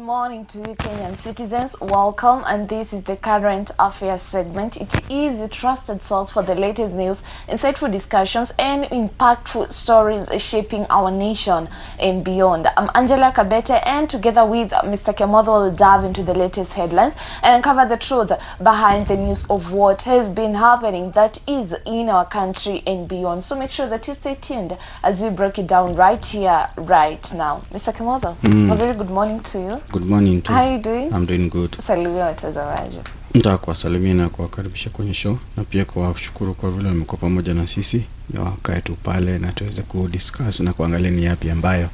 morning to you, Kenyan citizens. Welcome, and this is the Current Affairs segment. It is a trusted source for the latest news, insightful discussions, and impactful stories shaping our nation and beyond. I'm Angela Kabete, and together with Mr. Kimotho, we'll dive into the latest headlines and uncover the truth behind the news of what has been happening that is in our country and beyond. So make sure that you stay tuned as we break it down right here, right now. Mr. Kimotho, a very good morning to you. Good morning to you. How are you doing? I'm doing good. Salimia watazamaji. Nataka kuwasalimia na kuwakaribisha kwenye show na pia kuwashukuru kwa vile mmekuwa pamoja na sisi. Wakae tu pale na tuweze kudiscuss na kuangalia ni yapi ambayo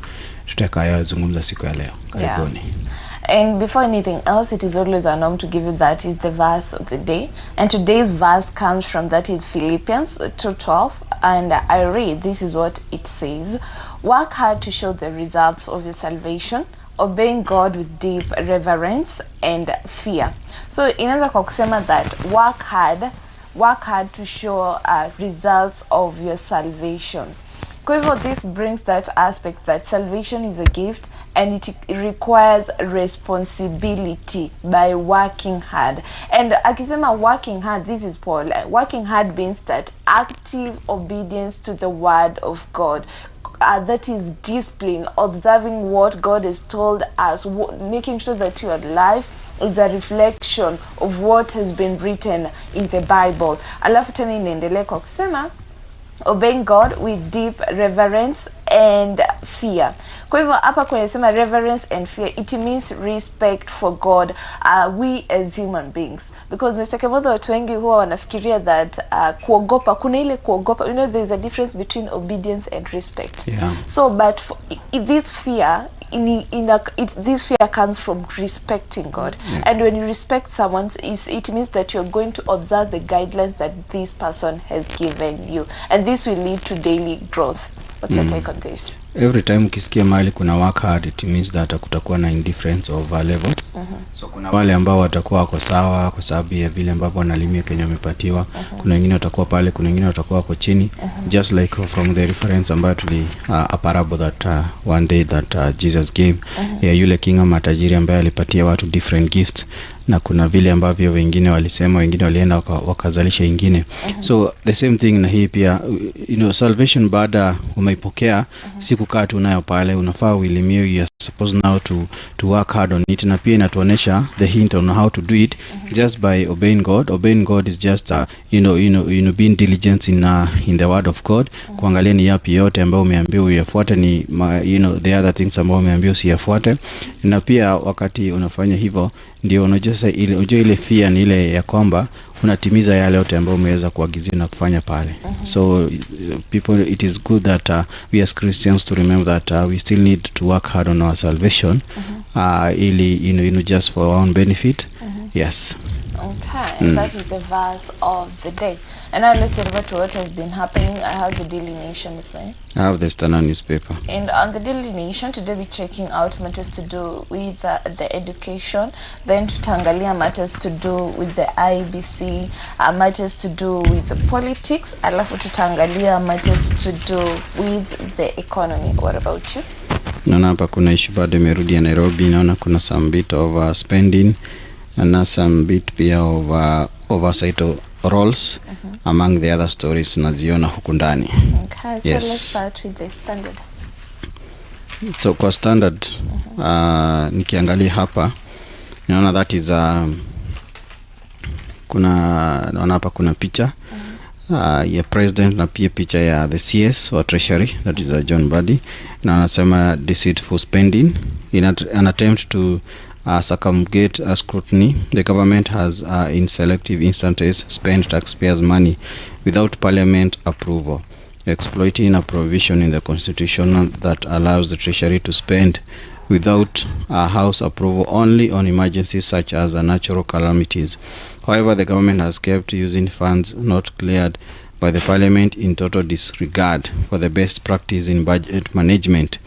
tutakayozungumza siku ya leo. Karibuni. And before anything else, it is always a norm to give you that is the verse of the day. And today's verse comes from that is Philippians 2:12. And I read, this is what it says. Work hard to show the results of your salvation, obeying God with deep reverence and fear. So inaanza kwa kusema that work hard to show results of your salvation. Kwa hivyo this brings that aspect that salvation is a gift and it requires responsibility by working hard. And akisema working hard, this is Paul. Working hard means that active obedience to the word of God. That is discipline, observing what God has told us, making sure that your life is a reflection of what has been written in the Bible. Alafu tena inaendelea kwa kusema obeying God with deep reverence and fear. Kwa hivyo hapa kwa sema reverence and fear, it means respect for God, we as human beings. Because Mr. Kimotho, watu wengi huwa wanafikiria that kuogopa, kuna ile kuogopa, you know, there's a difference between obedience and respect. Yeah. So but this fear this fear comes from respecting God. Yeah. And when you respect someone, it means that you're going to observe the guidelines that this person has given you, and this will lead to daily growth. What's your take on this? Every time ukisikia mahali kuna work hard, it means that kutakuwa na indifference of levels. So kuna wale ambao watakuwa wako sawa kwa sababu ya vile ambavyo wanalimia Kenya wamepatiwa. Kuna wengine watakuwa pale, kuna wengine watakuwa wako chini. Just like from the reference ambayo tuli a parable that one day that Jesus gave. Yule kinga matajiri ambaye alipatia watu different gifts. Na kuna vile ambavyo wengine walisema, wengine walienda wakazalisha ingine. So the same thing na hii pia, you know, salvation baada umeipokea, si kukaa tu nayo pale, unafaa uilimie. You are supposed now to work hard on it, na pia inatuonesha the hint on how to do it just by obeying God. Obeying God is just you know being diligent in the word of God. Kuangalia ni yapi yote ambayo umeambiwa uyafuate, ni you know the other things ambayo umeambiwa usiyafuate. Na pia wakati unafanya hivyo ndio unajua ile fear ni ile ya kwamba unatimiza yale yote ambayo umeweza kuagiziwa na kufanya pale. So people, it is good that we as Christians to remember that we still need to work hard on our salvation, ili you know just for our own benefit. Yes. Okay, that is the verse of the day. And now let's get over to what has been happening. I have the Daily Nation with me. I have the Standard newspaper. And on the Daily Nation, today we're checking out matters to do with the education. Then tutaangalia matters to do with the IBC, matters to do with the politics. Alafu tutaangalia matters to do with the economy. What about you? Naona hapa kuna issue bado imerudi ya Nairobi. Naona kuna some bit of spending and some bit pia of oversight roles among the other stories naziona huku ndani. Okay, so let's start with the Standard. So kwa Standard nikiangalia hapa naona that is naona hapa kuna picha ya president na pia picha ya the CS or treasury, that is John Buddy, na anasema deceitful spending in an attempt to circumvent scrutiny. The government has in selective instances spent taxpayers' money without parliament approval, exploiting a provision in the constitution that allows the treasury to spend without house approval only on emergencies such as natural calamities. However, the government has kept using funds not cleared by the parliament in total disregard for the best practice in budget management,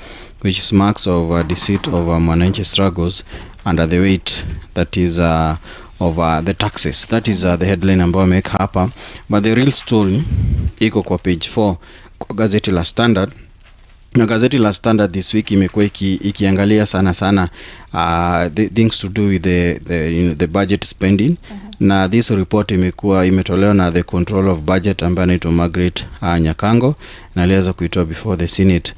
which is marks of deceit of mwananchi struggles under the weight that is of the taxes. That is the headline ambayo make hapa, but the real story iko kwa page 4 kwa gazeti la Standard. na gazeti la Standard this week imekuwa ikiangalia sana the things to do with the budget spending. Na this report imetolewa na the control of budget ambaye anaitwa Margaret Nyakango, na aliweza kuitoa before the Senate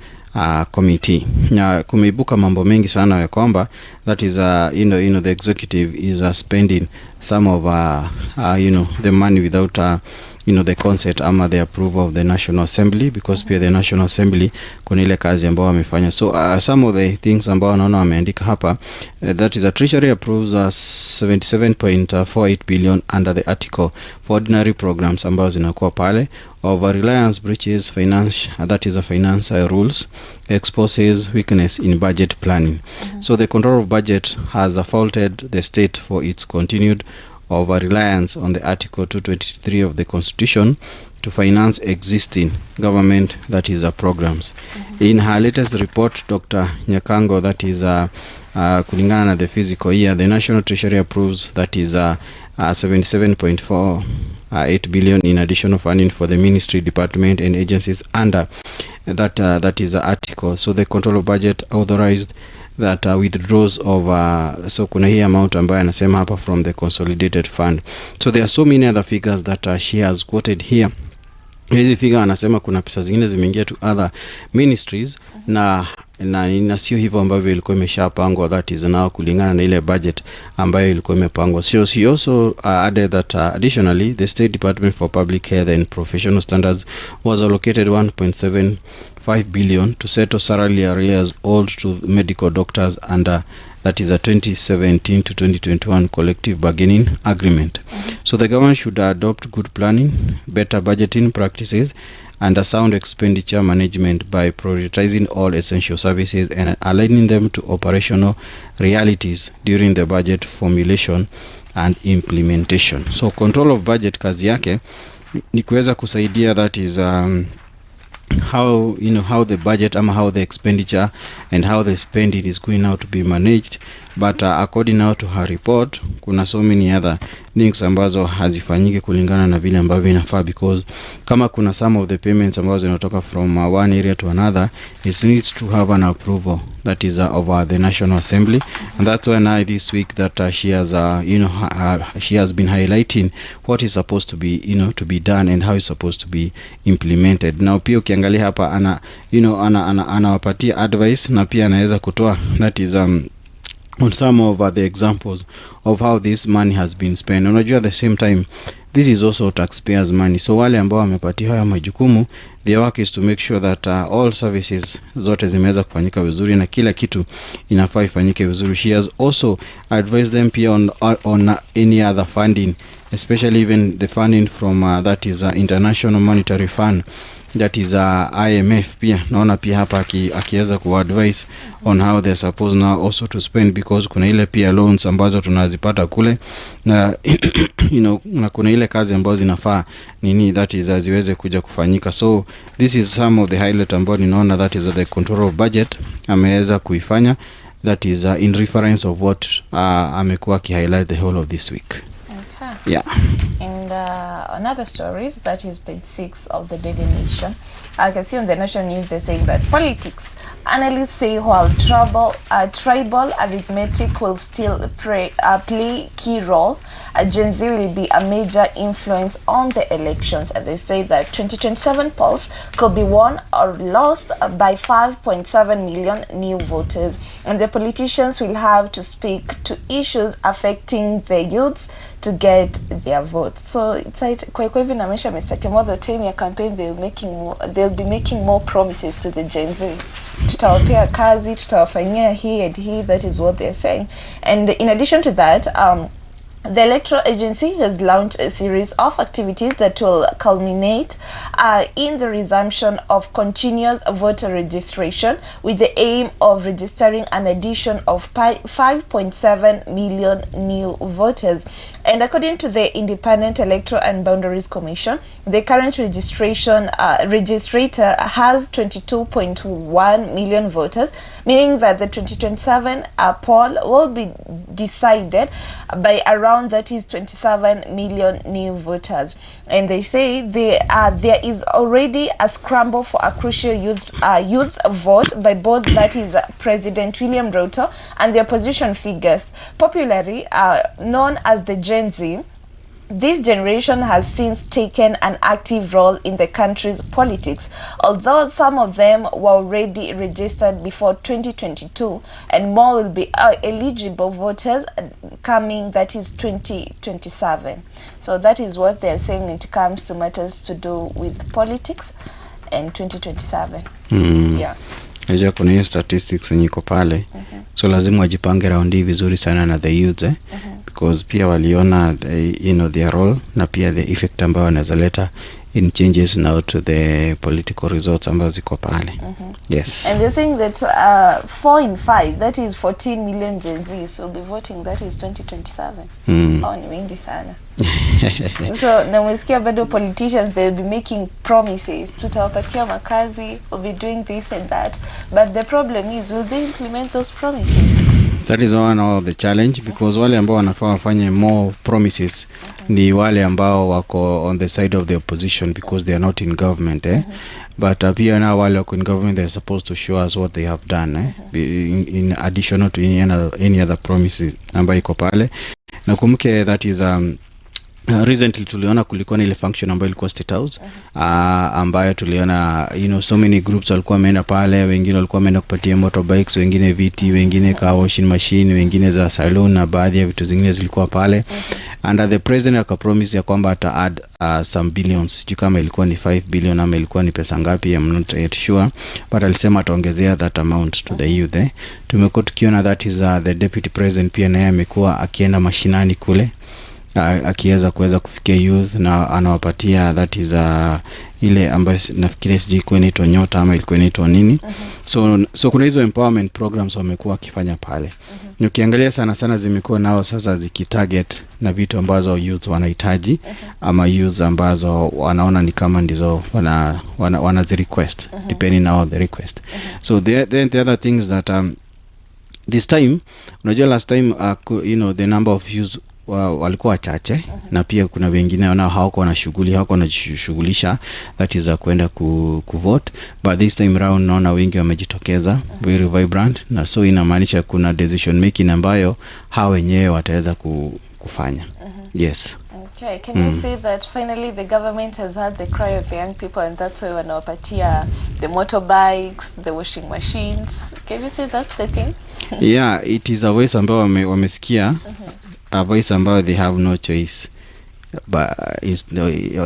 committee. Na kumeibuka mambo mengi sana ya kwamba that is the executive is spending some of the money without the consent ama the approval of the National Assembly, because pia the National Assembly kuna ile kazi ambao wamefanya. So some of the things ambao naona wameandika hapa, that is a Treasury approves 77.48 billion under the article for ordinary programs ambao zinakuwa pale of reliance breaches finance, that is a financial rules exposes weakness in budget planning. So the control of budget has faulted the state for its continued over reliance on the Article 223 of the Constitution to finance existing government, that is programs. In her latest report, Dr. Nyakango, that is kulingana na the physical year, the National Treasury approves that is 77.48 billion in additional funding for the ministry, department and agencies under that is the article. So the control of budget authorized that withdraws of so kuna hii amount ambayo anasema hapa from the consolidated fund. So there are so many other figures that she has quoted here. Hizi figure anasema kuna pesa zingine zimeingia to other ministries na sio hivyo ambavyo ilikuwa imeshapangwa, that is now kulingana na ile budget ambayo ilikuwa imepangwa. So she also added that additionally the State Department for Public Health and Professional Standards was allocated 1.75 billion to settle salary arrears owed to medical doctors under that is a 2017 to 2021 collective bargaining agreement. So the government should adopt good planning, better budgeting practices and a sound expenditure management by prioritizing all essential services and aligning them to operational realities during the budget formulation and implementation. So control of budget kazi yake ni kuweza kusaidia, that is how the budget how the expenditure and how the spending is going out to be managed. But according now to her report, kuna so many other things ambazo hazifanyiki kulingana na vile ambavyo inafaa, because kama kuna some of the payments ambazo zinatoka from one area to another, it needs to have an approval, that is of the National Assembly. And that's why now this week that she has she has been highlighting what is supposed to be to be done and how it's supposed to be implemented. Now pia ukiangalia hapa anawapatia advice na pia anaweza kutoa, that is on some of the examples of how this money has been spent. Unajua at the same time this is also taxpayers money, so wale ambao wamepatiwa haya majukumu, their work is to make sure that all services zote zimeweza kufanyika vizuri na kila kitu inafaa ifanyike vizuri. She has also advised them pia on any other funding, especially even the funding from that is International Monetary Fund, that is IMF. Pia naona pia hapa akiweza kuadvise on how they are supposed now also to spend, because kuna ile pia loans ambazo tunazipata kule na na kuna ile kazi ambazo zinafaa that is ziweze kuja kufanyika. So this is some of the highlight ambazo ninaona that is the control of budget ameweza kuifanya, that is in reference of what amekuwa ki-highlight the whole of this week. Okay. Yeah. And another stories, that is page 6 of the Daily Nation. I can see on the National News they're saying that politics. Analysts say while tribal arithmetic will still play key role, Gen Z will be a major influence on the elections. And they say that 2027 polls could be won or lost by 5.7 million new voters. And the politicians will have to speak to issues affecting the youths to get their vote. So it's like kwa hivyo inamaanisha Mr. Kimotho, time ya campaign they'll be making more promises to the Gen Z. Tutawapea kazi, tutawafanyia hii and hii, that is what they're saying. And in addition to that, the Electoral Agency has launched a series of activities that will culminate in the resumption of continuous voter registration with the aim of registering an addition of 5.7 million new voters. And according to the Independent Electoral and Boundaries Commission, the current registrator has 22.1 million voters meaning that the 2027 poll will be decided by around, that is, 27 million new voters. And they say there is already a scramble for a crucial youth vote by both, that is, President William Ruto and the opposition figures, popularly known as the Gen Z. This generation has since taken an active role in the country's politics, although some of them were already registered before 2022, and more will be eligible voters coming, that is, 2027. So that is what they are saying when it comes to matters to do with politics and 2027. Yeah. Najua kuna hiyo statistics yenye iko pale. So lazima wajipange raundi vizuri sana na the youth because pia waliona their role na pia the effect ambayo wanaweza leta in changes now to the political results ambazo ziko pale. Yes. And they're saying that 4 in 5, that is 14 million Gen Zs will be voting, that is 2027. Ni wengi sana. So na mwesikia bado politicians, they'll be making promises, tutawapatia makazi, we'll be doing this and that, but the problem is, will they implement those promises? That is one of the challenge, because wale ambao wanafaa wafanye more promises ni wale ambao wako on the side of the opposition, because they are not in government but pia na wale wako in government, they are supposed to show us what they have done in addition to any other promises ambayo iko pale. Na kumbuke that is recently tuliona kulikuwa na ile function ambayo ilikuwa State House ambayo tuliona so many groups walikuwa wameenda pale, wengine walikuwa wameenda kupatia motorbikes, wengine viti, wengine car washing machine, wengine za salon na baadhi ya vitu zingine zilikuwa pale. And the president akapromise ya kwamba ata add some billions, kama ilikuwa ni 5 billion ama ilikuwa ni pesa ngapi, I'm not yet sure, but alisema ataongezea that amount to the youth. Tumekuwa tukiona that is the deputy president pia naye amekuwa akienda mashinani kule akiweza kufikia youth na anawapatia, that is ile ambayo nafikiri sijui kwa inaitwa nyota ama ilikuwa inaitwa nini. So kuna hizo empowerment programs wamekuwa wakifanya pale. Ukiangalia sana zimekuwa nao sasa zikitarget na vitu ambazo youth wanahitaji ama youth ambazo wanaona ni kama ndizo wana request depending on the request. So the other things that this time, unajua last time the number of youth walikuwa chache na pia kuna wengine hawako wanashughulisha, that is kwenda kuvote, but this time round naona wengi wamejitokeza very vibrant, na so inamaanisha kuna decision making ambayo hao wenyewe wataweza kufanya. Yes. Okay, can you say that finally the government has heard the cry of the young people, and that's why wanawapatia the motorbikes, the washing machines? Can you say that's the thing? Yeah, it is a voice ambao wamesikia, a voice ambao they have no choice, but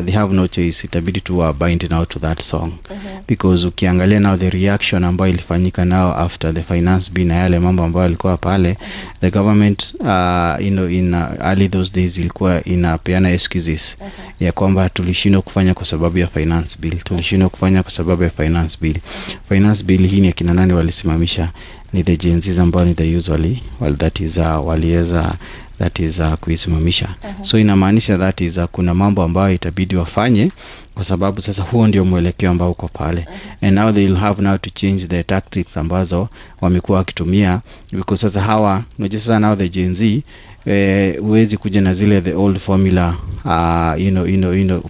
they have no choice, itabidi tu bind now to that song. Because ukiangalia now the reaction ambayo ilifanyika now after the finance bill na yale mambo ambayo yalikuwa pale, the government in early those days ilikuwa inapeana excuses ya kwamba tulishindwa kufanya kwa sababu ya finance bill, finance bill hii ni akina nani walisimamisha? Ni the Gen Z ambao ni the usually that is waliweza kuisimamisha. So inamaanisha that is kuna mambo ambayo itabidi wafanye, kwa sababu sasa huo ndio mwelekeo ambao uko pale. And now they will have now to change the tactics ambazo wamekuwa wakitumia, because sasa hawa unajua sasa now the Gen Z huwezi kuja na zile the old formula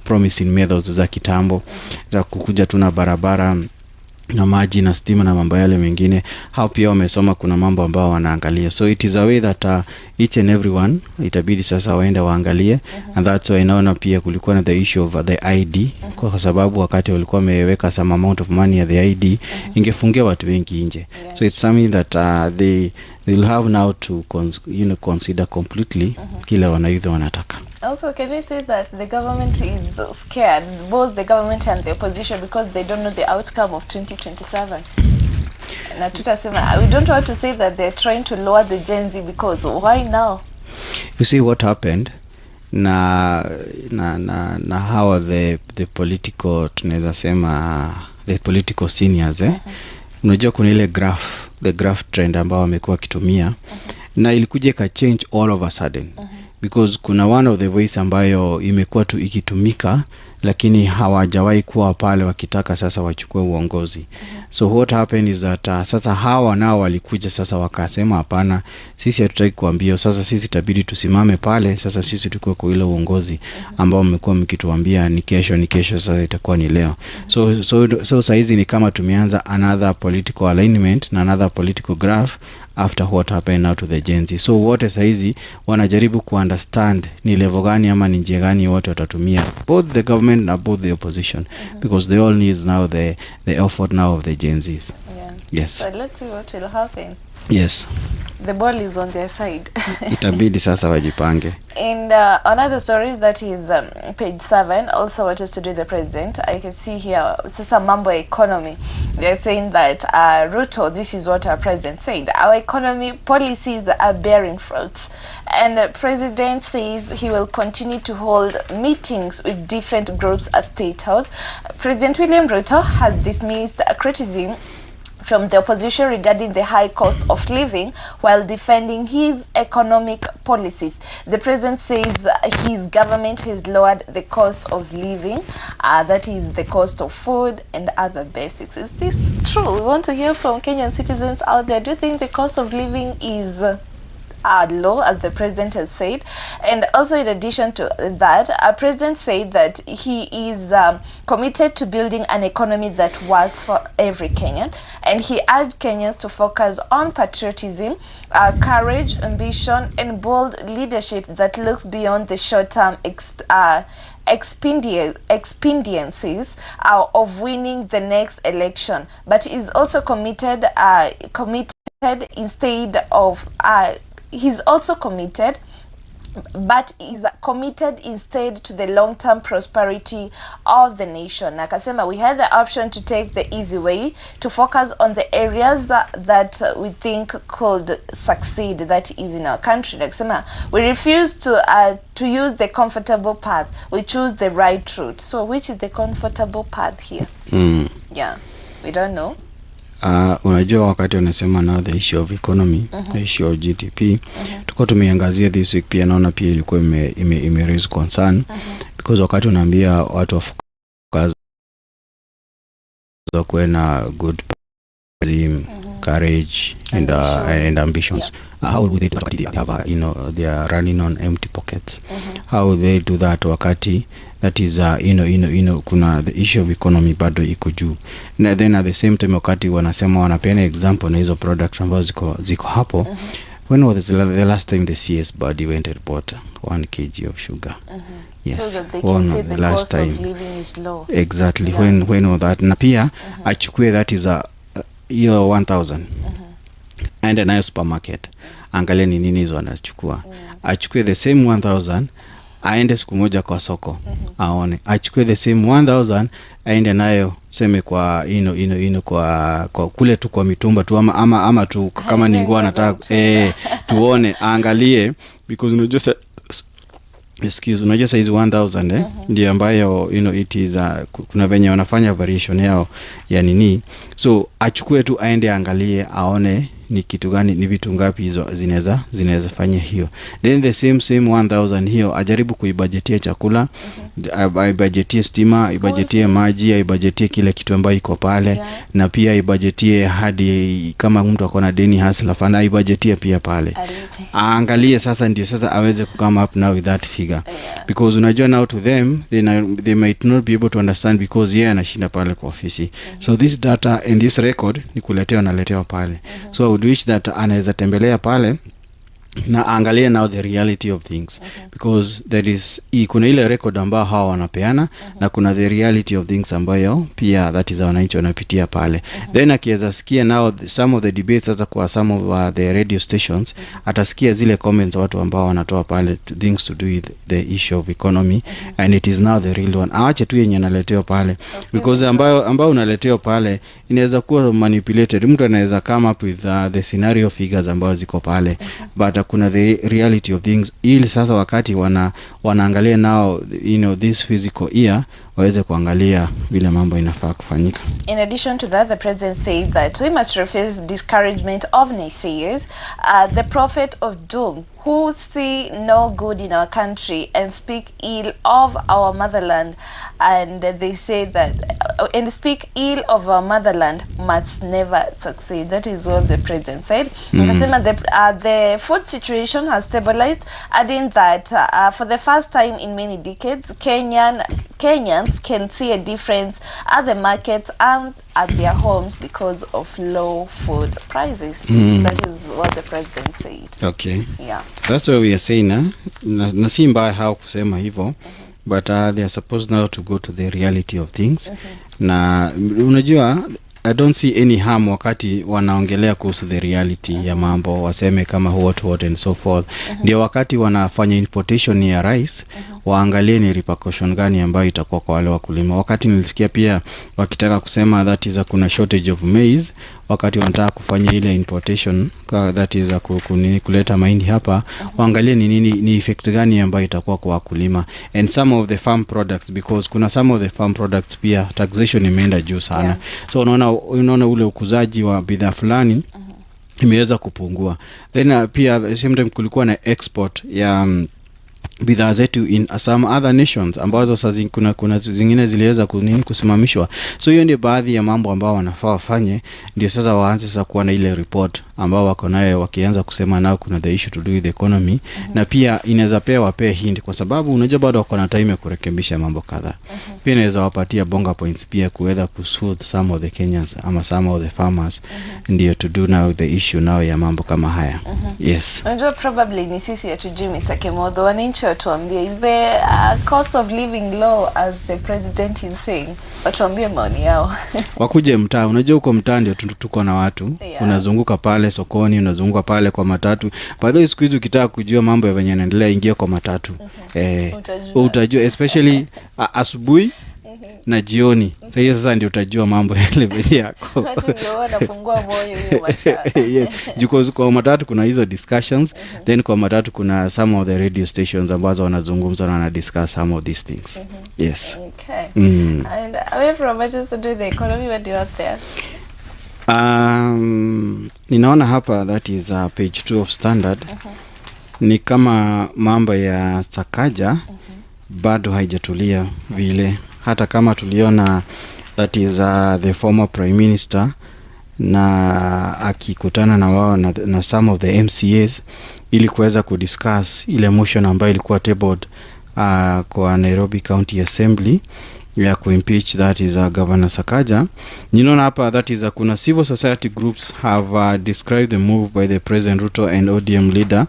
promising methods za kitambo za kukuja tu na barabara na maji na stima na mambo yale mengine. Hao pia wamesoma kuna mambo ambao wanaangalia. So it is a way that each and everyone itabidi sasa waende waangalie. And that's why naona pia kulikuwa na the issue of the ID, kwa sababu wakati walikuwa wameweka some amount of money ya the ID ingefungia watu wengi nje. So it's something that they will have now to consider completely kila wanayouth wanataka. Also, can we say that the government is scared, both the government and the opposition, because they don't know the outcome of 2027? Na tutasema, we don't want to say that they're trying to lower the Gen Z, because why now? You see what happened na how the political, tunaweza sema the political seniors unajua kuna ile the graph trend ambao wamekuwa kitumia na ilikuja ka change all of a sudden. because kuna one of the ways ambayo imekuwa tu ikitumika lakini hawajawahi kuwa pale wakitaka sasa wachukue uongozi. So what happened is that sasa hawa nao walikuja sasa wakasema hapana, sisi hatutaki kuambia, sasa sisi itabidi tusimame pale, sasa sisi tukue kwa ile uongozi ambao mmekuwa mkituambia ni kesho, sasa itakuwa ni leo. So saizi ni kama tumeanza another political alignment na another political graph after what happened now to the Gen Z. So wote saizi wanajaribu kuunderstand ni level gani ama ni njia gani wote watatumia, both the government and both the opposition, because they all needs now the effort now of the Gen Zs. Yeah. Yes. So let's see what will happen. Yes. The ball is on their side. Itabidi sasa wajipange. And another story that is page 7, also what is to do with the president. I can see here, sasa mambo economy. They're saying that Ruto, this is what our president said. Our economy policies are bearing fruits. And the president says he will continue to hold meetings with different groups at State House. President William Ruto has dismissed criticism from the opposition regarding the high cost of living while defending his economic policies. The president says his government has lowered the cost of living, that is the cost of food and other basics. Is this true? We want to hear from Kenyan citizens out there. Do you think the cost of living is low, as the president has said? And also, in addition to that, our president said that he is committed to building an economy that works for every Kenyan, and he urged Kenyans to focus on patriotism, courage, ambition, and bold leadership that looks beyond the short-term expediencies of winning the next election, but is also committed instead to the long-term prosperity of the nation. Nakasema, we had the option to take the easy way, to focus on the areas that we think could succeed, that is in our country. Nakasema, we refuse to use the comfortable path. We choose the right route. So which is the comfortable path here? Yeah, we don't know. Unajua wakati unasema now the issue of economy, the issue of GDP, tuko tumeangazia this week pia, naona pia ilikuwa ime raise concern, because wakati unaambia watu wafocus kwa na good courage and ambitions, how would they do that? They have, they are running on empty pockets. How would they do that wakati that is kuna the issue of economy bado iko juu, na then at the same time wakati wanasema wanapeana example na hizo product ambazo ziko hapo. When was the last time the CS body went and bought 1 kg of sugar? Yes, so that they can say the last cost time of living is low. Exactly. Yeah. When all that, na pia achukue that is a year 1000 and a nice supermarket, angalia ni nini hizo anachukua. Achukue the same 1000 aende siku moja kwa soko, aone. Achukue the same 1000 aende nayo seme kwa kwa kule tu kwa mitumba tu ama tu kama ni nguo anataka tuone, angalie, because unajua unajua size 1000 ndio ambayo it is kuna venye wanafanya variation yao ya nini. So achukue tu aende angalie, aone ni kitu gani, ni vitu ngapi hizo zinaweza fanya hiyo. Then the same 1000 hiyo ajaribu kuibudgetia chakula, ibudgetie stima, ibudgetie maji, ibudgetie kile kitu ambayo iko pale, na pia ibudgetie hadi kama mtu akona deni hasla fana, ibudgetie pia pale. Angalie sasa, ndio sasa aweze come up now with that figure, because unajua now to them they might not be able to understand, because yeye anashinda pale kwa ofisi. So this data and this record ni kuletewa na letewa pale. So I would wish that anaweza tembelea pale na angalia now the reality of things, because there is kuna ile record ambayo hawa wanapeana, na kuna the reality of things ambayo pia that is wananchi wanapitia pale. Then akiweza sikia now some of the debates hata kwa some of the radio stations, atasikia zile comments watu ambao wanatoa pale things to do with the issue of economy, and it is now the real one. Aache tu yenye analeteo pale, because ambayo unaletea pale inaweza kuwa manipulated. Mtu anaweza come up with the scenario figures ambazo ziko pale, but kuna the reality of things, ili sasa wakati wanaangalia now this physical year waweze kuangalia vile mambo inafaa kufanyika. In addition to that, the president said that we must refuse discouragement of naysayers. The prophet of doom who see no good in our country and speak ill of our motherland, and they say that and speak ill of our motherland must never succeed. That is what the president said. The food situation has stabilized, adding that for the first time in many decades, Kenyans can see a difference at the markets and at their homes because of low food prices. That is what the president said. Okay. Yeah. That's what we are saying. Na si mbaya how kusema hivyo, but they are supposed now to go to the reality of things. Na unajua, I don't see any harm wakati wanaongelea kuhusu the reality ya mambo, waseme kama what and so forth. Ndio wakati wanafanya importation ya rice, waangalie ni repercussion gani ambayo itakuwa kwa wale wakulima. Wakati nilisikia pia wakitaka kusema that is kuna shortage of maize, wakati wanataka kufanya ile importation, that is kuleta mahindi hapa, waangalie ni effect gani ambayo itakuwa kwa wakulima. And some of the farm products, because kuna some of the farm products pia taxation imeenda juu sana. So unaona ule ukuzaji wa bidhaa fulani imeweza kupungua. Then pia same time kulikuwa na export ya bidhaa zetu in some other nations ambazo sasa kuna zingine ziliweza kusimamishwa. So hiyo ndio baadhi ya mambo ambao wanafaa wafanye, ndio sasa waanze sasa kuwa na ile report ambao wako nayo, wakianza kusema nao kuna the issue to do with the economy. Na pia inaweza wape hint, kwa sababu unajua bado wako na time ya kurekebisha mambo kadhaa. Pia inaweza wapatia bonga points pia kuweza kusoothe some of the Kenyans ama some of the farmers, ndio to do now the issue now ya mambo kama haya. Yes. Unajua probably ni sisi hatujui Mr. Kimotho, wananchi watuambie, is the cost of living low as the president is saying? Watuambie maoni yao. Wakuje mtaa, unajua uko mtaa ndio tuko na watu. Unazunguka pale sokoni, unazunguka pale kwa matatu. Baadaye siku hizi ukitaka kujua mambo ya venye yanaendelea, ingia kwa matatu. Utajua especially asubuhi na jioni. Sasa ndio utajua mambo yale venye yako. Watu ndio wanafungua moyo hiyo masaa. Yes, because kwa matatu kuna hizo discussions, then kwa matatu kuna some of the radio stations ambazo wanazungumza na discuss some of these things. Yes. Okay. And away from matters to do with the economy, what do you have there? Ninaona hapa that is page 2 of Standard. Ni kama mambo ya Sakaja bado haijatulia vile, hata kama tuliona that is the former prime minister na akikutana na wao na some of the MCAs ili kuweza kudiscuss ile motion ambayo ilikuwa tabled kwa Nairobi County Assembly ya kuimpeach that is Governor Sakaja. Ninaona hapa that is kuna civil society groups have described the move by the President Ruto and ODM leader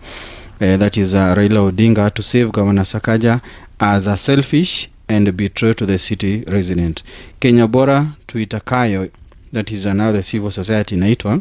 that is Raila Odinga to save Governor Sakaja as a selfish and betrayal to the city resident. Kenya Bora Tuitakayo, that is another civil society naitwa,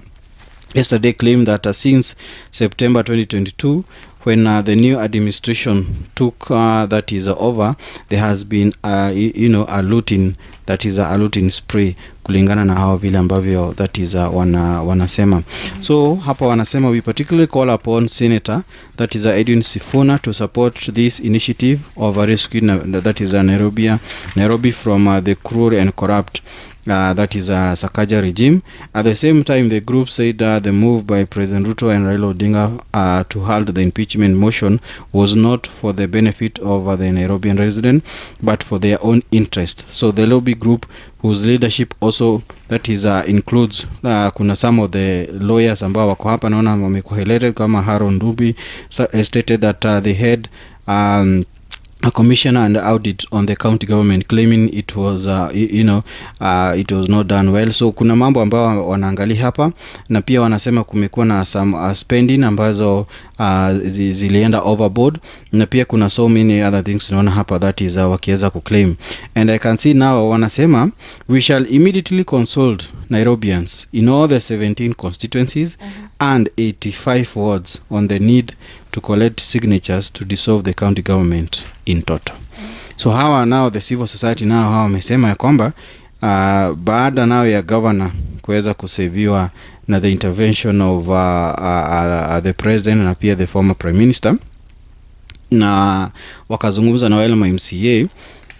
yesterday claimed that since September 2022, when the new administration took that is over, there has been a looting, that is a looting spree, kulingana na hao vile ambavyo that is wanasema. So hapa wanasema we particularly call upon Senator that is Edwin Sifuna to support this initiative of rescuing that is Nairobi from the cruel and corrupt that is Sakaja regime. At the same time, the group said the move by President Ruto and Raila Odinga to halt the impeachment motion was not for the benefit of the Nairobian resident, but for their own interest. So the lobby group, whose leadership also that is includes kuna some of the lawyers ambao wako hapa, naona wamekuhighlighted kama Haron Dubi, stated that they had a commissioner and audit on the county government, claiming it was it was not done well. So kuna mambo ambao wanaangalia hapa, na pia wanasema kumekuwa na some spending ambazo zilienda overboard, na pia kuna so many other things naona hapa that is wakiweza kuclaim. And I can see now wanasema we shall immediately consult Nairobians in all the 17 constituencies and 85 wards on the need to collect signatures to dissolve the county government in total. So hawa now the civil society now hawa wamesema ya kwamba baada now ya governor kuweza kuseviwa na the intervention of the president na pia the former prime minister, na wakazungumza na wale MCA.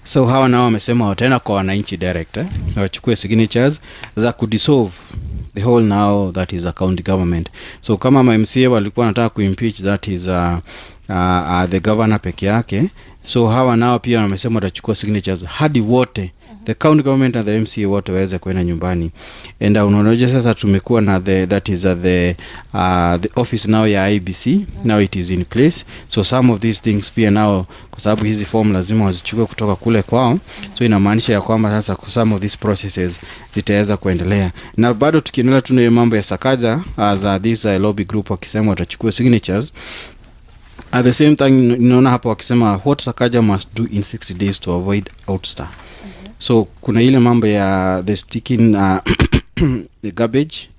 So hawa nao wamesema wataenda kwa wananchi direct na wachukue signatures za kudissolve the whole now that is a county government. So kama MCA walikuwa wanataka kuimpeach that is the governor peke yake, so hawa nao pia wamesema watachukua signatures hadi wote the county government and the MCA wote waweze kwenda nyumbani. And unaona sasa tumekuwa na the office now ya IBC, now it is in place. So some of these things pia now, kwa sababu hizi form lazima wazichukue kutoka kule kwao, so inamaanisha ya kwamba sasa some of these processes zitaweza kuendelea. Na bado tukiendelea tuna mambo ya Sakaja as this lobby group wakisema watachukua signatures. At the same time, ninaona hapa wakisema what Sakaja must do in 60 days to avoid outstar. So kuna ile mambo ya the sticking the garbage,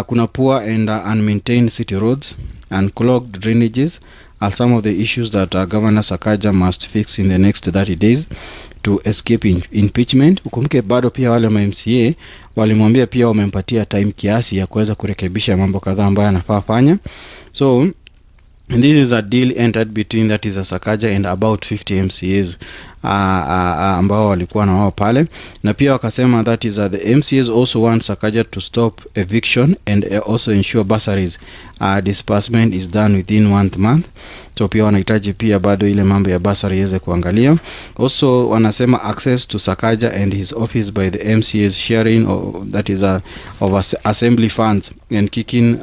kuna poor and unmaintained city roads and clogged drainages are some of the issues that Governor Sakaja must fix in the next 30 days to escape impeachment. Ukumbuke bado pia wale MCA walimwambia pia wamempatia time kiasi ya kuweza kurekebisha mambo kadhaa ambayo anafaa fanya. So and this is a deal entered between that is a Sakaja and about 50 MCAs ambao walikuwa na wao pale, na pia wakasema that is the MCAs also want Sakaja to stop eviction and also ensure bursaries disbursement is done within 1 month. So pia wanahitaji pia bado ile mambo ya bursary iweze kuangalia. Also wanasema access to Sakaja and his office by the MCAs sharing that is of assembly funds and kicking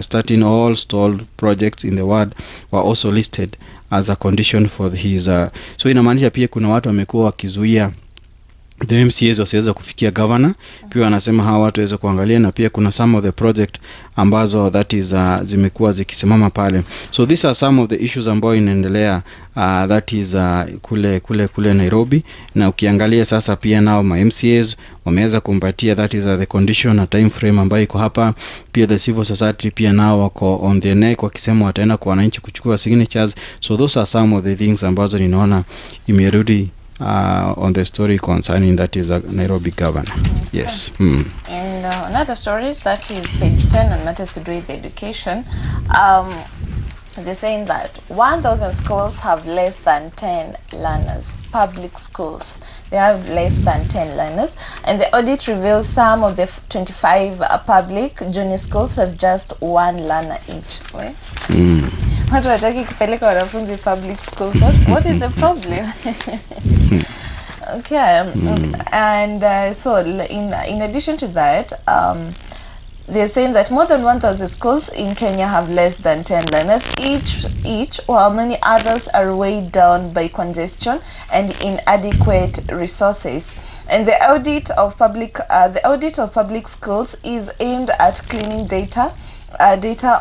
starting all stalled projects in the ward were also listed as a condition for his so inamaanisha pia kuna watu wamekuwa wakizuia the MCAs wasiweza kufikia governor. Pia wanasema hawa watu waweze kuangalia, na pia kuna some of the project ambazo that is zimekuwa zikisimama pale. So these are some of the issues ambayo inaendelea that is kule Nairobi. Na ukiangalia sasa pia nao ma MCAs wameweza kumpatia that is the condition na time frame ambayo iko hapa. Pia the civil society pia nao wako on their neck wakisema wataenda kwa wananchi kuchukua signatures. So those are some of the things ambazo ninaona imerudi on the story concerning that is a Nairobi governor. Yes. And another story is that is page 10 and matters to do with education. They're saying that 1,000 schools have less than 10 learners. Public schools, they have less than 10 learners. And the audit reveals some of the 25 public junior schools have just 1 learner each. Right? Watu wataki kupeleka wanafunzi public schools. What is the problem? Okay. And so in addition to that, they're saying that more than 1,000 schools in Kenya have less than 10 learners each, while many others are weighed down by congestion and inadequate resources. And the audit of public schools is aimed at cleaning data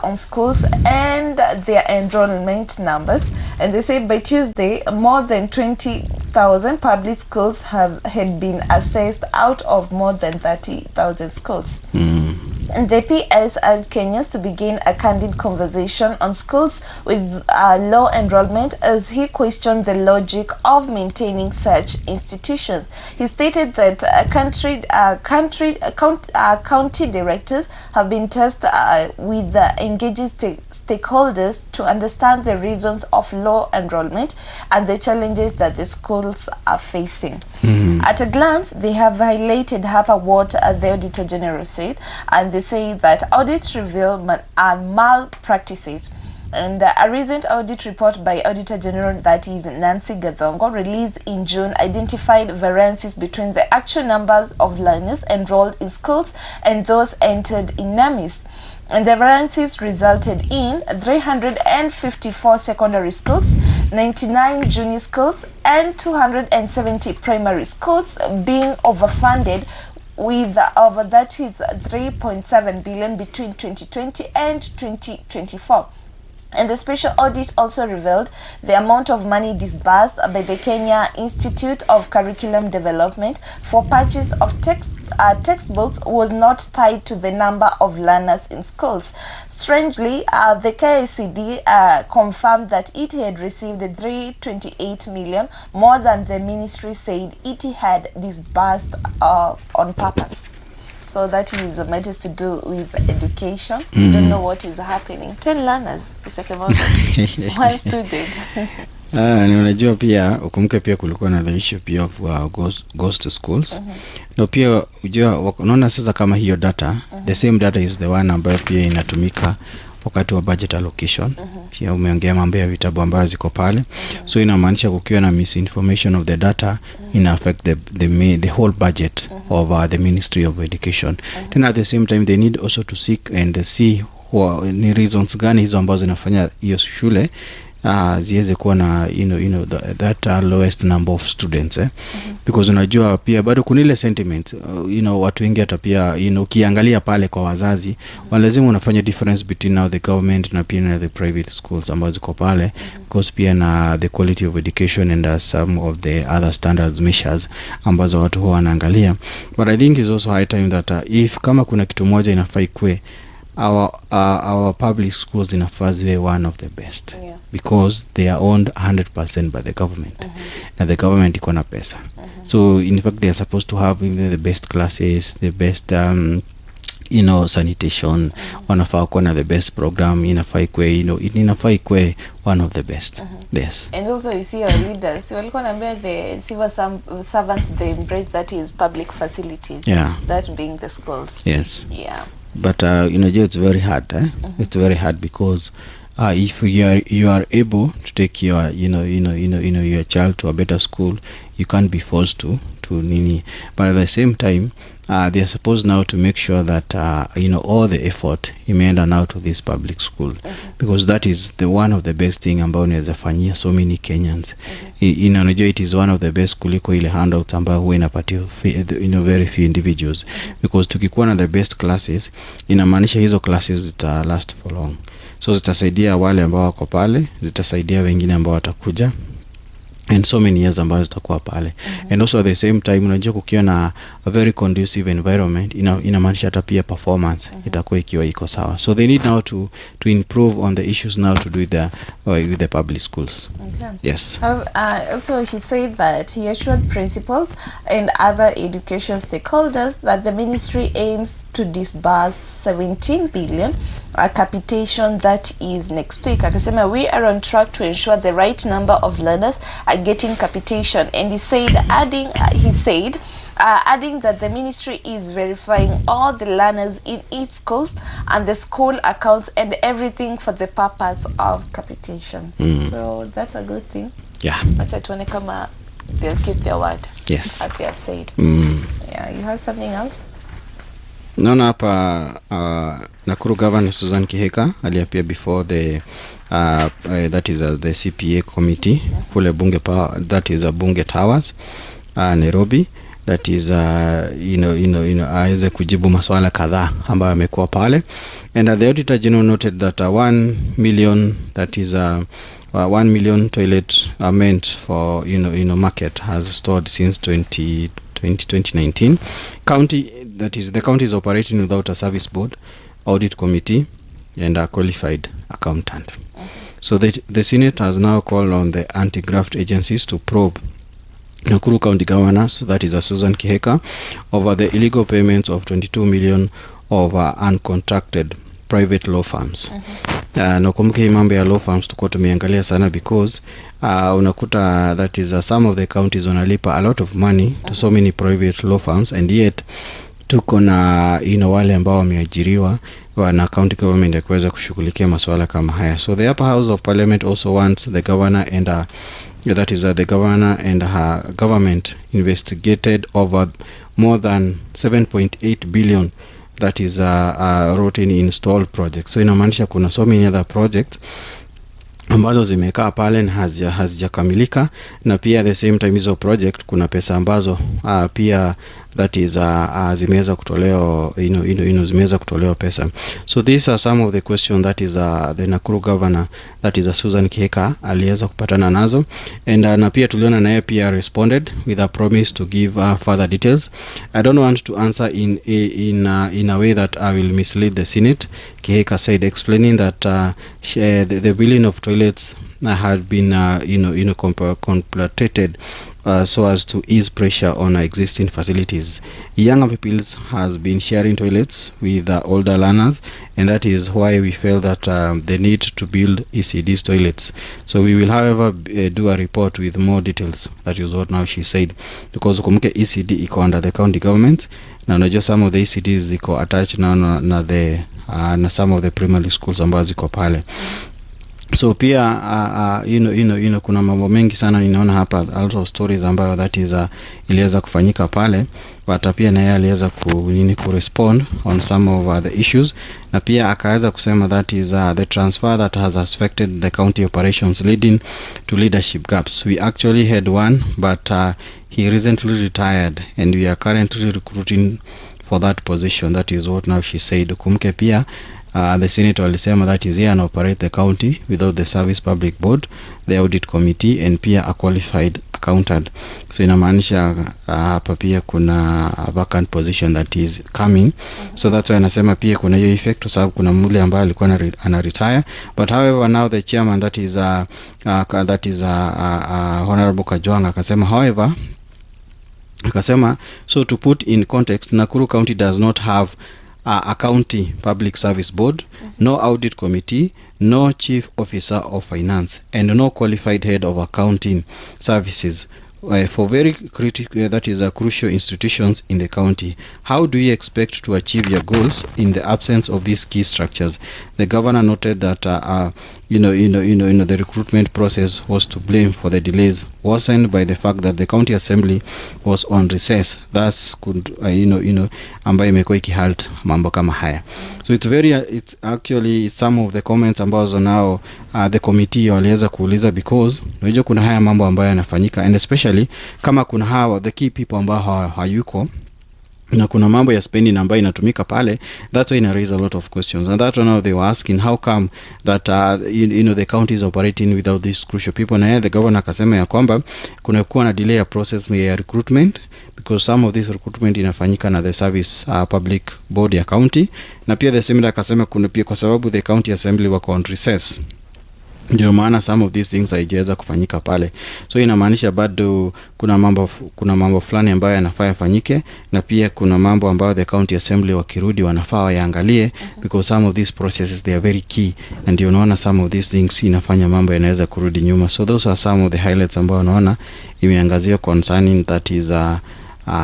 on schools and their enrollment numbers. And they say by Tuesday, more than 20,000 public schools had been assessed out of more than 30,000 schools. And the PS urged Kenyans to begin a candid conversation on schools with low enrollment as he questioned the logic of maintaining such institutions. He stated that county directors have been tasked with engaging stakeholders to understand the reasons of low enrollment and the challenges that the schools are facing. At a glance, they have highlighted what the Auditor General said, and they say that audits reveal malpractices. And a recent audit report by Auditor General, that is Nancy Gathongo, released in June, identified variances between the actual numbers of learners enrolled in schools and those entered in NAMIS. And the variances resulted in 354 secondary schools, 99 junior schools, and 270 primary schools being overfunded with over that is 3.7 billion between 2020 and 2024. And the special audit also revealed the amount of money disbursed by the Kenya Institute of Curriculum Development for purchase of textbooks was not tied to the number of learners in schools. Strangely, the KICD confirmed that it had received 328 million more than the ministry said it had disbursed on purpose. So that is matters to do with education. You don't know what is happening. 10 learners, Mr. Kimotho. 1 student. Ni unajua pia ukumbuke pia kulikuwa na the issue pia of ghost schools. No, pia unajua unaona sasa kama hiyo data, the same data is the one ambayo pia inatumika wakati wa budget allocation. Pia umeongea mambo ya vitabu ambayo ziko pale. So inamaanisha kukiwa na misinformation of the data ina affect the whole budget of the Ministry of Education. Then at the same time they need also to seek and see ni reasons gani hizo ambazo zinafanya hiyo shule ziweze kuwa na that lowest number of students because unajua pia bado kuna ile sentiment watu wengi hata pia ukiangalia pale kwa wazazi lazima unafanya difference between now the government na pia the private schools ambazo ziko pale because pia na the quality of education and some of the other standards measures ambazo watu huwa wanaangalia. But I think it's also high time that if kama kuna kitu moja inafai kwe our public schools in Afazwe one of the best because they are owned 100% by the government and the government iko na pesa. So in fact they are supposed to have the best classes, the best sanitation, wanafaa kuwa na the best program, inafaa ikwe one of the best. Yes. And also you see our leaders, walikuwa naambia the civil servants they embrace that is public facilities, that being the schools. Yes. Yeah. But it's very hard. It's very hard because if you are able to take your your child to a better school, you can't be forced to nini. But at the same time, they are supposed now to make sure that all the effort imeenda now to this public school because that is the one of the best thing ambao inaweza fanyia so many Kenyans. Unajua it is one of the best kuliko ile handouts ambao huwa inapatia very few individuals because tukikuwa na the best classes inamaanisha hizo classes zita last for long. So zitasaidia wale ambao wako pale, zitasaidia wengine ambao watakuja and so many years ambazo zitakuwa pale. And also at the same time unajua kukiwa na a very conducive environment inamaanisha hata pia performance itakuwa ikiwa iko sawa. So they need now to improve on the issues now to do with the public schools. Yes. Also he said that he assured principals and other education stakeholders that the ministry aims to disburse 17 billion capitation that is next week. Akasema we are on track to ensure the right number of learners are getting capitation, and he said adding that the ministry is verifying all the learners in each school and the school accounts and everything for the purpose of capitation. So that's a good thing. Yeah. Acha tuone kama they'll keep their word. Yes. What they have said. Yeah, you have something else? Naona hapa Nakuru Governor Susan Kihika aliapia before the that is the CPA committee kule bunge that is a bunge towers Nairobi. That is aweze kujibu maswala kadhaa ambayo yamekuwa pale, and the auditor general noted that 1 million, that is 1 million toilet meant for market has stored since 2019. County, that is the county is operating without a service board, audit committee and a qualified accountant. So the Senate has now called on the anti-graft agencies to probe Nakuru County Governor, that is Susan Kihika, over the illegal payments of 22 million of uncontracted private law firms. Nakumbuka hii mambo ya law firms tuko tumeangalia sana because unakuta that is some of the counties wanalipa a lot of money to so many private law firms, and yet tuko na wale ambao wameajiriwa na county government ya kuweza kushughulikia masuala kama haya. So the upper house of parliament also wants the governor and that is the governor and her government investigated over more than 7.8 billion that is wrote in installed projects. So inamaanisha kuna so many other projects ambazo zimekaa pale na hazijakamilika, na pia the same time hizo project kuna pesa ambazo pia that is zimeweza kutolewa zimeweza kutolewa pesa. So these are some of the questions that is the Nakuru governor, that is Susan Kihika, aliweza kupatana nazo, and na pia tuliona naye pia responded with a promise to give further details. I don't want to answer in a way that I will mislead the Senate. Kihika said, explaining that the billion of toilets had been completed so as to ease pressure on existing facilities. Younger people has been sharing toilets with older learners, and that is why we felt that they need to build ECD's toilets. So we will, however, do a report with more details. That is what now she said, because kumbuke ECD iko under the county government, na unajua some of the ECDs ziko attached na some of the primary schools ambazo ziko pale. So pia kuna mambo mengi sana ninaona hapa, a lot of stories ambayo that is iliweza kufanyika pale, but pia na yeye aliweza ku respond on some of the issues, na pia akaweza kusema that is the transfer that has affected the county operations leading to leadership gaps. We actually had one, but he recently retired and we are currently recruiting for that position. That is what now she said. Kumke pia the senator alisema that is here and operate the county without the service public board, the audit committee, and pia a qualified accountant. So inamaanisha hapa pia kuna a vacant position that is coming. So that's why anasema pia kuna hiyo effect, sababu kuna mule ambaye alikuwa ana retire, but however now the chairman that is Honorable Kajwang akasema, however akasema, so to put in context, Nakuru County does not have a county public service board, no audit committee, no chief officer of finance, and no qualified head of accounting services for very critical, that is crucial institutions in the county. How do you expect to achieve your goals in the absence of these key structures? The governor noted that the recruitment process was to blame for the delays, worsened by the fact that the county assembly was on recess. Thus could ambayo imekuwa ikihalt mambo kama haya. So it's actually some of the comments ambazo now the committee waliweza kuuliza, because unajua kuna haya mambo ambayo yanafanyika, and especially kama kuna hawa the key people ambao hayuko na kuna mambo ya spending ambayo inatumika pale, that's why ina raise a lot of questions. And that now they were asking how come that the county is operating without these crucial people. Na the governor akasema ya kwamba kuna kuwa na delay ya process ya recruitment, because some of this recruitment inafanyika na the service public board ya county, na pia the same akasema kuna pia kwa sababu the county assembly wako on recess, ndio maana some of these things haijaweza kufanyika pale. So inamaanisha bado kuna mambo fulani ambayo yanafaa yafanyike, na pia kuna mambo ambayo the county assembly wakirudi wanafaa waangalie, because some of these processes they are very key, and ndio unaona some of these things inafanya mambo yanaweza kurudi nyuma. So those are some of the highlights ambayo unaona imeangaziwa concerning that is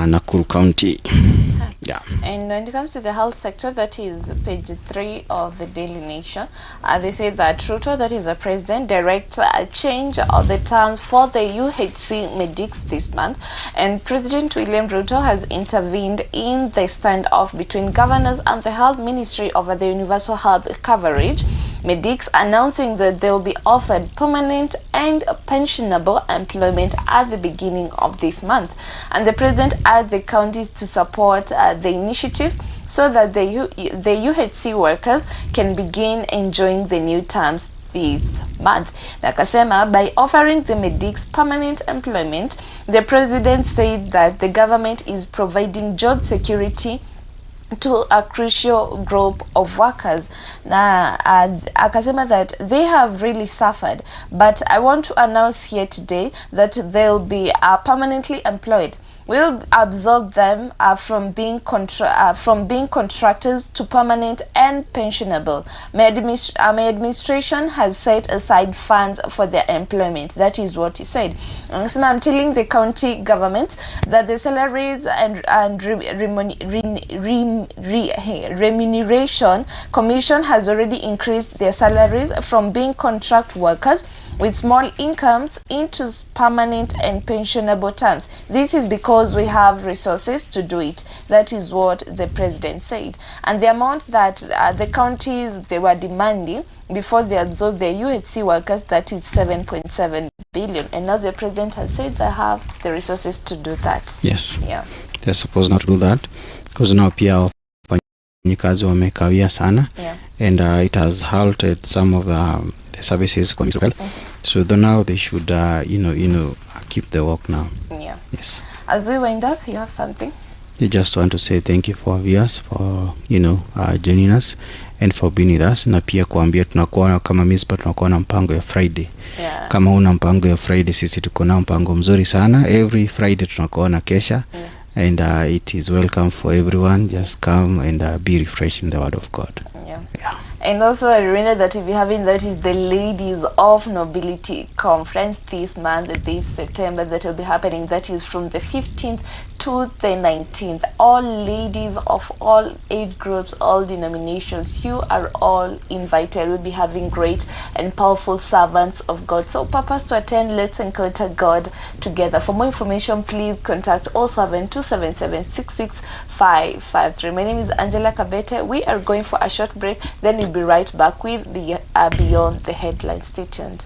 Nakuru County. Yeah. And when it comes to the health sector, that is page 3 of the Daily Nation, they say that Ruto, that is a president, directs a change of the terms for the UHC medics this month, and President William Ruto has intervened in the standoff between governors and the health ministry over the universal health coverage. Medics announcing that they will be offered permanent and pensionable employment at the beginning of this month, and the president urged the counties to support the initiative so that the UHC workers can begin enjoying the new terms this month. Nakasema, by offering the medics permanent employment, the president said that the government is providing job security to a crucial group of workers. Na akasema that they have really suffered, but I want to announce here today that they'll be permanently employed. We'll absorb them from being contractors to permanent and pensionable. My administration has set aside funds for their employment. That is what he said. So I'm telling the county governments that the salaries and remuneration commission has already increased their salaries from being contract workers with small incomes into permanent and pensionable terms. This is because we have resources to do it. That is what the president said. And the amount that the counties they were demanding before they absorbed the UHC workers, that is 7.7 billion. And now the president has said they have the resources to do that. Yes. Yeah. They're supposed not to do that, because now pia wafanyikazi wamekawia sana. Yeah. And it has halted some of the services going well. So now they should keep the work now. Yeah. Yes. As we wind up, you have something? I just want to say thank you for viewers for joining us, and for being with us, na pia kuambia tunakuwa kama Mizpah tunakuwa na mpango ya Friday. Kama una mpango ya Friday, sisi tuko na mpango mzuri sana. Every Friday tunakuwa na kesha. And it is welcome for everyone. Just come and be refreshed in the word of God. And also a reminder that we'll be having, that is the Ladies of Nobility Conference this month, this September, that will be happening. That is from the 15th to the 19th. All ladies of all age groups, all denominations, you are all invited. We'll be having great and powerful servants of God. So purpose to attend, let's encounter God together. For more information, please contact 0727766553. My name is Angela Kabete. We are going for a short break, then we'll be right back with the Beyond the Headlines. Stay tuned.